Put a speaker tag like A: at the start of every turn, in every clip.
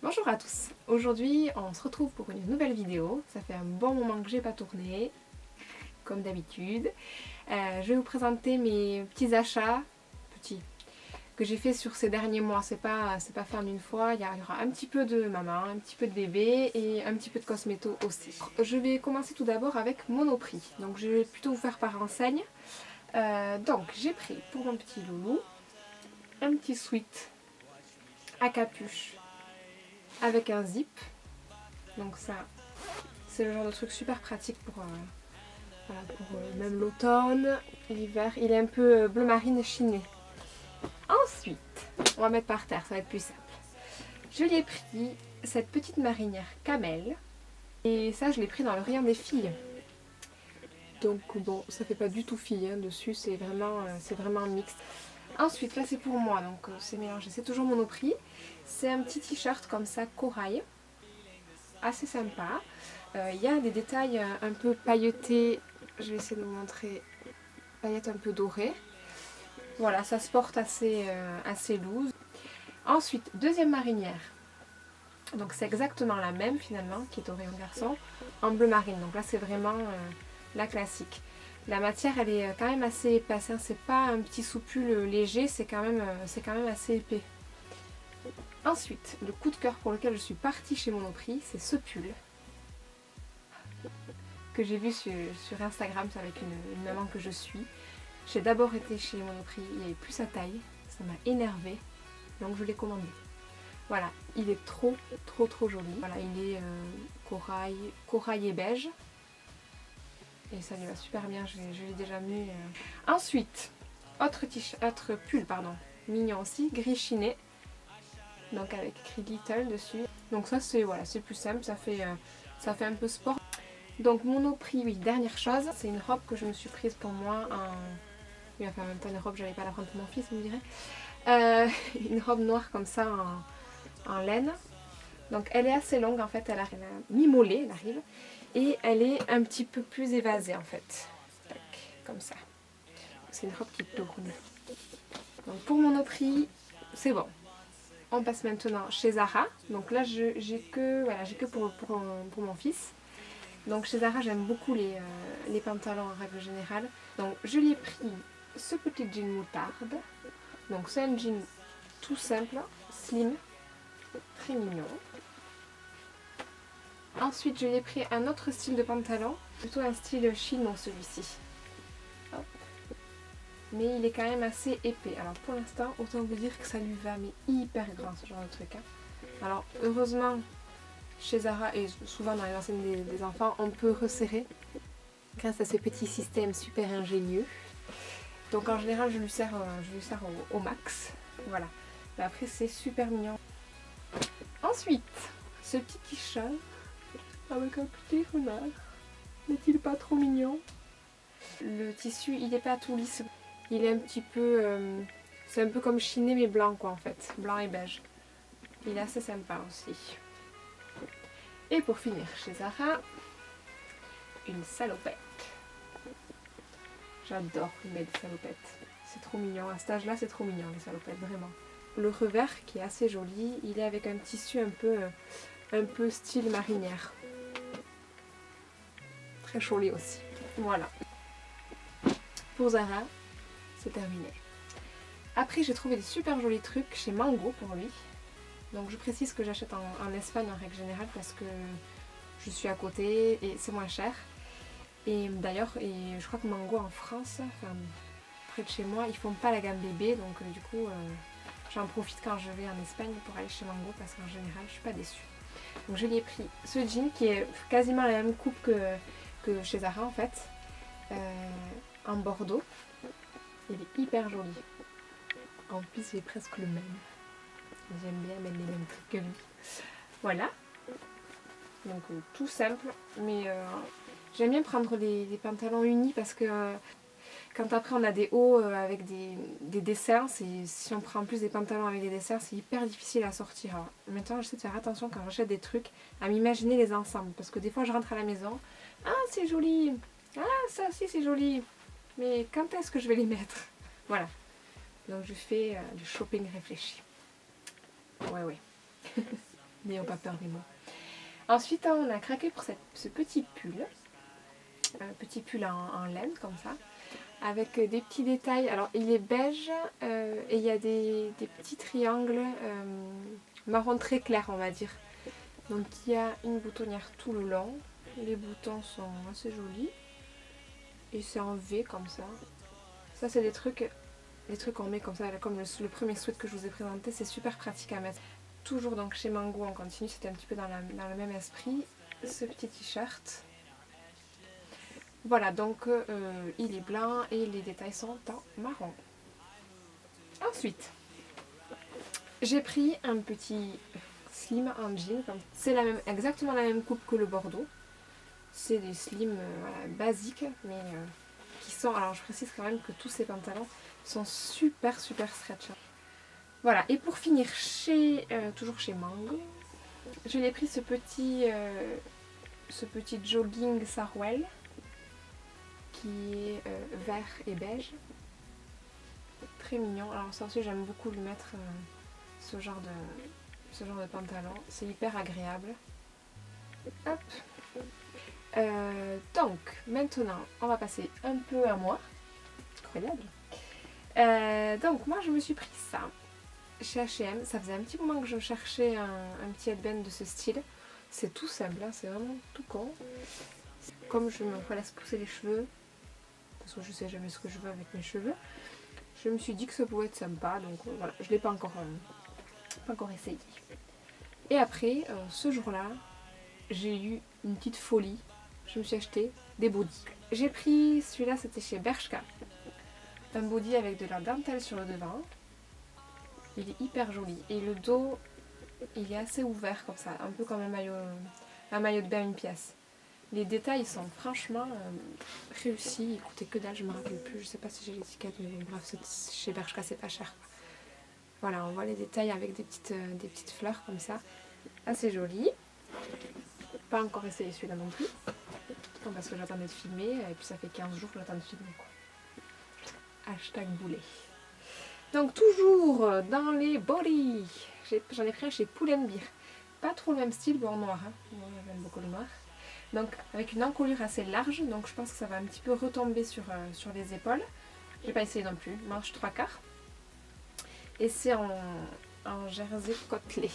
A: Bonjour à tous, aujourd'hui on se retrouve pour une nouvelle vidéo, ça fait un bon moment que j'ai pas tourné, comme d'habitude. Je vais vous présenter mes petits achats, que j'ai fait sur ces derniers mois, c'est pas fait en une fois, il y aura un petit peu de maman, un petit peu de bébé et un petit peu de cosméto aussi. Je vais commencer tout d'abord avec Monoprix, donc je vais plutôt vous faire par enseigne. Donc j'ai pris pour mon petit loulou un petit sweat à capuche avec un zip. Donc ça, c'est le genre de truc super pratique pour, même l'automne, l'hiver. Il est un peu bleu marine chiné. Ensuite, on va mettre par terre, ça va être plus simple. Je l'ai pris cette petite marinière camel. Et ça, je l'ai pris dans le rayon des filles. Donc bon, ça fait pas du tout fille hein, dessus, c'est vraiment mixte. Ensuite, là c'est pour moi, donc c'est mélangé, c'est toujours Monoprix. C'est un petit t-shirt comme ça, corail. Assez sympa. Il y a des détails un peu pailletés, je vais essayer de vous montrer, paillettes un peu dorées. Voilà, ça se porte assez loose. Ensuite, deuxième marinière. Donc c'est exactement la même finalement, qui est au rayon garçon, en bleu marine. Donc là c'est vraiment la classique. La matière elle est quand même assez épaisse, hein. C'est pas un petit soupule léger, c'est quand même assez épais. Ensuite, le coup de cœur pour lequel je suis partie chez Monoprix, c'est ce pull que j'ai vu sur Instagram, c'est avec une maman que je suis. J'ai d'abord été chez Monoprix, il n'y avait plus sa taille, ça m'a énervée, donc je l'ai commandé. Voilà, il est trop joli. Voilà, il est corail et beige. Et ça lui va super bien, je l'ai déjà mis. Ensuite, autre pull, mignon aussi, gris chiné. Donc avec écrit Little dessus. Donc ça c'est plus simple, ça fait un peu sport. Donc Monoprix, oui, dernière chose, c'est une robe que je me suis prise pour moi en... Oui, enfin en même temps une robe, j'allais pas la prendre pour mon fils, vous me direz. Une robe noire comme ça en laine. Donc elle est assez longue en fait, elle arrive à mi-mollet, elle arrive. Et elle est un petit peu plus évasée en fait. Tac, comme ça. C'est une robe qui tourne. Donc pour Monoprix, c'est bon. On passe maintenant chez Zara. Donc là j'ai que pour mon fils. Donc chez Zara j'aime beaucoup les pantalons en règle générale. Donc je lui ai pris ce petit jean moutarde. Donc c'est un jean tout simple, slim, très mignon. Ensuite je lui ai pris un autre style de pantalon, plutôt un style chino celui-ci. Mais il est quand même assez épais. Alors pour l'instant, autant vous dire que ça lui va, mais hyper grand ce genre de truc. Hein. Alors heureusement, chez Zara et souvent dans les enseignes des enfants, on peut resserrer grâce à ce petit système super ingénieux. Donc en général, je lui sers au max. Voilà. Mais après, c'est super mignon. Ensuite, ce petit t-shirt avec un petit renard. N'est-il pas trop mignon? Le tissu, il n'est pas tout lisse. Il est un petit peu... c'est un peu comme chiné mais blanc quoi en fait. Blanc et beige. Il est assez sympa aussi. Et pour finir chez Zara, une salopette. J'adore mettre des salopettes. C'est trop mignon. À cet âge-là, c'est trop mignon les salopettes, vraiment. Le revers qui est assez joli, il est avec un tissu un peu style marinière. Très joli aussi. Voilà. Pour Zara, c'est terminé. Après, j'ai trouvé des super jolis trucs chez Mango pour lui. Donc je précise que j'achète en Espagne en règle générale parce que je suis à côté et c'est moins cher. Et d'ailleurs, je crois que Mango en France, enfin près de chez moi, ils font pas la gamme bébé. Donc du coup, j'en profite quand je vais en Espagne pour aller chez Mango parce qu'en général, je suis pas déçue. Donc je lui ai pris ce jean qui est quasiment la même coupe que chez Zara en fait. En bordeaux. Il est hyper joli. En plus, il est presque le même. J'aime bien mettre les mêmes trucs que lui. Voilà. Donc tout simple. Mais j'aime bien prendre des pantalons unis parce que quand après on a des hauts avec des dessins, si on prend en plus des pantalons avec des dessins, c'est hyper difficile à sortir. Alors, maintenant, j'essaie de faire attention quand j'achète des trucs à m'imaginer les ensembles. Parce que des fois, je rentre à la maison. Ah, c'est joli. Ah, ça aussi, c'est joli. Mais quand est-ce que je vais les mettre? Voilà. Donc je fais du shopping réfléchi. Ouais. N'ayons pas peur des mots. Ensuite, on a craqué pour ce petit pull. Petit pull en laine comme ça. Avec des petits détails. Alors il est beige et il y a des petits triangles marron très clair on va dire. Donc il y a une boutonnière tout le long. Les boutons sont assez jolis. Et c'est en V comme ça. Ça c'est des trucs qu'on met comme ça, comme le premier sweat que je vous ai présenté, c'est super pratique à mettre. Toujours donc chez Mango on continue, c'était un petit peu dans le même esprit. Ce petit t-shirt. Voilà, donc il est blanc et les détails sont en marron. Ensuite, j'ai pris un petit slim en jean. C'est exactement la même coupe que le bordeaux. C'est des slims voilà, basiques, mais qui sont... Alors je précise quand même que tous ces pantalons sont super stretch. Voilà, et pour finir, toujours chez Mango, je l'ai pris ce petit jogging Sarwell qui est vert et beige. Très mignon. Alors ça aussi j'aime beaucoup lui mettre ce genre de pantalon. C'est hyper agréable. Hop. Donc maintenant on va passer un peu à moi. Incroyable. Donc moi je me suis pris ça chez H&M. Ça faisait un petit moment que je cherchais un petit headband de ce style. C'est tout simple, hein, c'est vraiment tout con. Comme je me laisse pousser les cheveux, parce que je sais jamais ce que je veux avec mes cheveux, je me suis dit que ça pouvait être sympa, donc voilà, je ne l'ai pas encore essayé. Et après, ce jour-là, j'ai eu une petite folie, je me suis acheté des bodys. J'ai pris celui-là, c'était chez Bershka, un body avec de la dentelle sur le devant, il est hyper joli, et le dos, il est assez ouvert comme ça, un peu comme un maillot de bain une pièce. Les détails sont franchement réussis, ils coûtaient que dalle, je me rappelle plus, je sais pas si j'ai l'étiquette, mais bon, bref, chez Bershka c'est pas cher. Voilà, on voit les détails avec des petites fleurs comme ça, assez joli. Pas encore essayé celui-là non plus, parce que j'attendais de filmer, et puis ça fait 15 jours que j'attends de filmer quoi. Hashtag boulet. Donc toujours dans les body, j'en ai pris un chez Pull&Bear. Pas trop le même style, bon noir, hein. Moi j'aime beaucoup le noir. Donc avec une encolure assez large, donc je pense que ça va un petit peu retomber sur les épaules. J'ai pas essayé non plus, manche 3/4. Et c'est en jersey côtelé.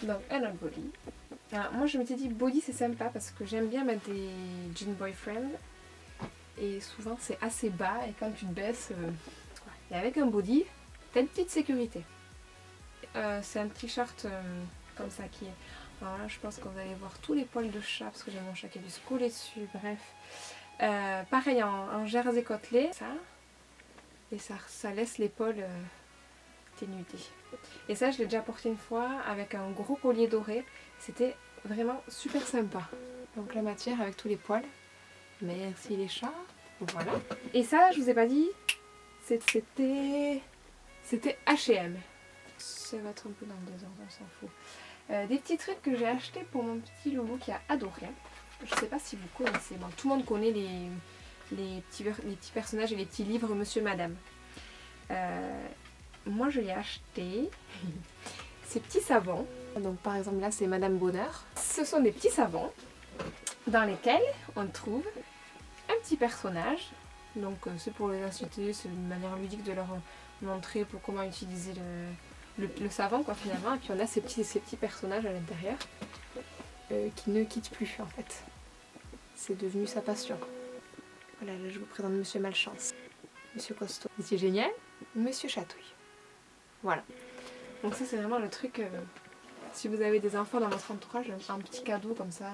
A: Donc un autre body. Alors, moi je m'étais dit body c'est sympa parce que j'aime bien mettre des jean boyfriend. Et souvent c'est assez bas et quand tu te baisses, et avec un body, t'as une petite sécurité. C'est un t-shirt comme ça qui est... Alors là je pense que vous allez voir tous les poils de chat parce que j'ai mon chat qui a dû se coller dessus, bref. Pareil en jersey côtelé, ça. Et ça laisse l'épaule dénudée. Et ça je l'ai déjà porté une fois avec un gros collier doré. C'était vraiment super sympa. Donc la matière avec tous les poils. Merci les chats. Voilà. Et ça je vous ai pas dit, c'était H&M. Ça va être un peu dans le désordre, on s'en fout. Des petits trucs que j'ai achetés pour mon petit loulou qui a adoré. Je sais pas si vous connaissez. Bon, tout le monde connaît les petits personnages et les petits livres Monsieur Madame. Moi je l'ai acheté. Ces petits savons. Donc par exemple là c'est Madame Bonheur. Ce sont des petits savons dans lesquels on trouve un petit personnage. Donc c'est pour les inciter, c'est une manière ludique de leur montrer comment utiliser le savon quoi finalement. Et puis on a ces petits personnages à l'intérieur qui ne quittent plus en fait. C'est devenu sa passion. Voilà, là je vous présente Monsieur Malchance, Monsieur Costaud, Monsieur Génial, Monsieur Chatouille. Voilà. Donc ça c'est vraiment le truc, si vous avez des enfants dans votre entourage, un petit cadeau comme ça,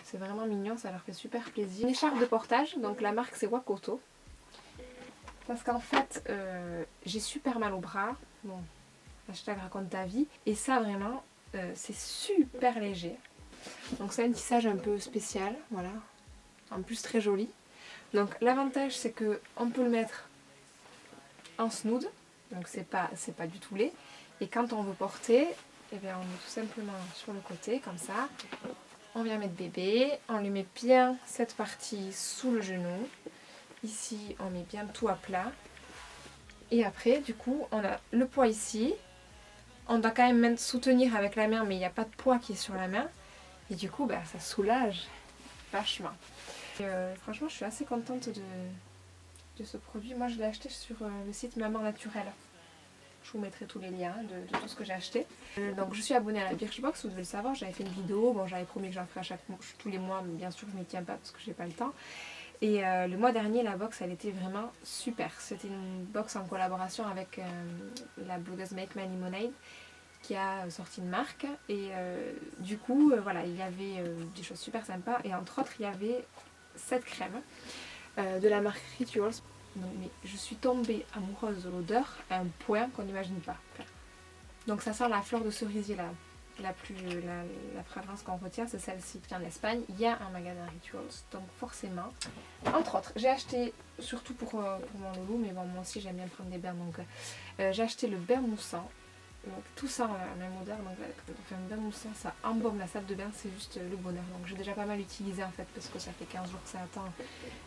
A: c'est vraiment mignon, ça leur fait super plaisir. Une écharpe de portage, donc la marque c'est Wakoto. Parce qu'en fait, j'ai super mal au bras, bon, hashtag raconte ta vie, et ça vraiment, c'est super léger. Donc c'est un tissage un peu spécial, voilà, en plus très joli. Donc l'avantage c'est que on peut le mettre en snood, donc c'est pas du tout laid. Et quand on veut porter, eh bien on met tout simplement sur le côté comme ça. On vient mettre bébé, on lui met bien cette partie sous le genou. Ici on met bien tout à plat. Et après du coup on a le poids ici, On doit quand même soutenir avec la main, mais il n'y a pas de poids qui est sur la main. Et du coup, bah, ça soulage vachement. Franchement, je suis assez contente de ce produit. Moi, je l'ai acheté sur le site Maman Naturelle. Je vous mettrai tous les liens de tout ce que j'ai acheté. Donc je suis abonnée à la Birchbox, vous devez le savoir, j'avais fait une vidéo, bon j'avais promis que j'en ferais tous les mois, mais bien sûr je ne m'y tiens pas parce que j'ai pas le temps. Et le mois dernier la box elle était vraiment super. C'était une box en collaboration avec la blogueuse Make My Lemonade qui a sorti une marque. Et du coup voilà, il y avait des choses super sympas et entre autres il y avait cette crème de la marque Rituals. Donc, mais je suis tombée amoureuse de l'odeur à un point qu'on n'imagine pas. Donc ça sent la fleur de cerisier là. La fragrance qu'on retient c'est celle-ci. Puis en Espagne il y a un magasin Rituals. Donc forcément, entre autres, j'ai acheté surtout pour mon loulou, mais bon moi aussi j'aime bien prendre des bains. Donc j'ai acheté le bain moussant. Donc tout ça a la même odeur. Donc un bain moussant ça embaume la salle de bain, c'est juste le bonheur. Donc j'ai déjà pas mal utilisé en fait parce que ça fait 15 jours que ça attend.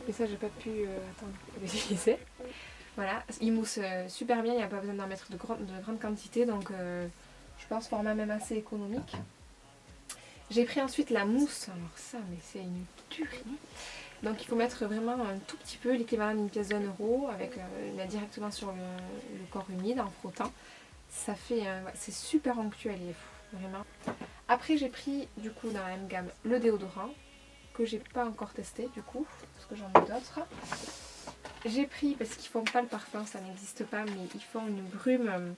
A: Mais ça j'ai pas pu attendre pour l'utiliser. Voilà, il mousse super bien, il n'y a pas besoin d'en mettre de grande quantité. Donc je pense format même assez économique. J'ai pris ensuite la mousse. Alors ça mais c'est une tuerie. Donc il faut mettre vraiment un tout petit peu, l'équivalent d'une pièce d'1 euro, avec là directement sur le corps humide en frottant. Ça fait, c'est super onctueux, elle est vraiment. Après j'ai pris du coup dans la même gamme le déodorant que j'ai pas encore testé du coup parce que j'en ai d'autres. J'ai pris parce qu'ils font pas le parfum, ça n'existe pas, mais ils font une brume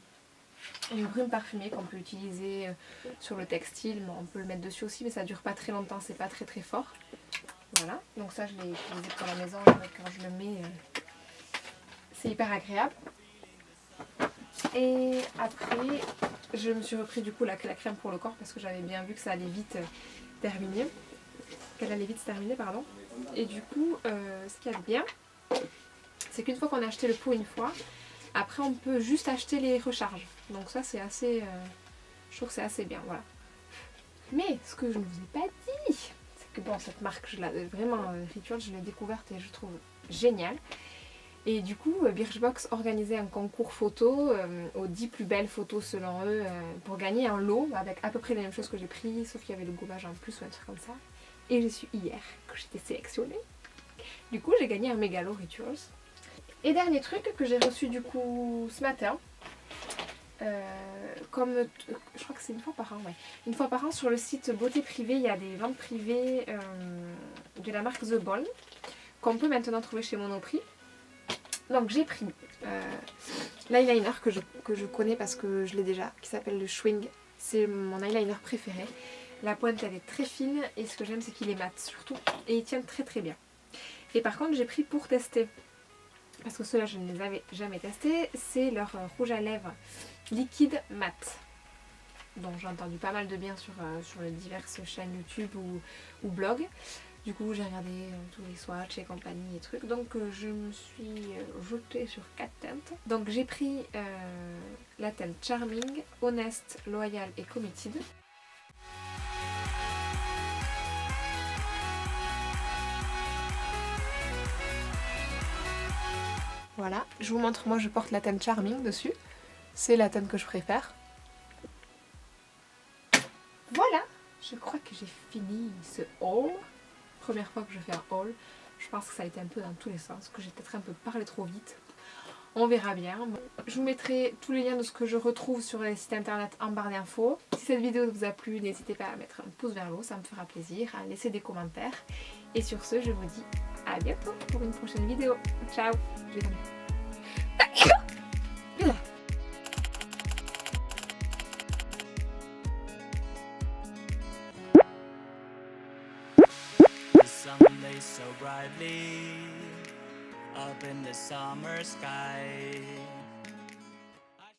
A: parfumée qu'on peut utiliser sur le textile. Bon, on peut le mettre dessus aussi, mais ça dure pas très longtemps, c'est pas très fort. Voilà, donc ça je l'ai utilisé pour la maison et quand je le mets, c'est hyper agréable. Et après, je me suis repris du coup la crème pour le corps parce que j'avais bien vu que ça allait vite terminer. Qu'elle allait vite se terminer, pardon. Et du coup, ce qu'il y a de bien, c'est qu'une fois qu'on a acheté le pot une fois, après on peut juste acheter les recharges. Donc ça c'est assez, je trouve que c'est assez bien, voilà. Mais ce que je ne vous ai pas dit, c'est que bon, cette marque, vraiment Rituals, je l'ai découverte et je trouve géniale. Et du coup, Birchbox organisait un concours photo aux 10 plus belles photos selon eux pour gagner un lot avec à peu près les mêmes choses que j'ai pris, sauf qu'il y avait le gommage en plus ou un truc comme ça. Et je suis hier que j'étais sélectionnée. Du coup, j'ai gagné un mégalo Rituals. Et dernier truc que j'ai reçu du coup ce matin, comme je crois que c'est une fois par an, ouais. Une fois par an sur le site Beauté Privée, il y a des ventes privées de la marque The Ball qu'on peut maintenant trouver chez Monoprix. Donc j'ai pris l'eyeliner que je connais parce que je l'ai déjà, qui s'appelle le Schwing. C'est mon eyeliner préféré. La pointe elle est très fine et ce que j'aime c'est qu'il est mat surtout et il tient très très bien. Et par contre j'ai pris pour tester, parce que ceux-là je ne les avais jamais testés, c'est leur rouge à lèvres liquide mat. Dont j'ai entendu pas mal de bien sur les diverses chaînes YouTube ou blogs. Du coup j'ai regardé tous les swatchs et compagnie et trucs. Donc je me suis jetée sur 4 teintes. Donc j'ai pris la teinte Charming, Honest, Loyal et Committed. Voilà, je vous montre, moi je porte la teinte Charming dessus. C'est la teinte que je préfère. Voilà, je crois que j'ai fini ce haul. Première fois que je fais un haul. Je pense que ça a été un peu dans tous les sens, que j'ai peut-être un peu parlé trop vite. On verra bien. Je vous mettrai tous les liens de ce que je retrouve sur les sites internet en barre d'infos. Si cette vidéo vous a plu, n'hésitez pas à mettre un pouce vers le haut, ça me fera plaisir, à laisser des commentaires. Et sur ce, je vous dis à bientôt pour une prochaine vidéo. Ciao.
B: Sun lays so brightly up in the summer sky.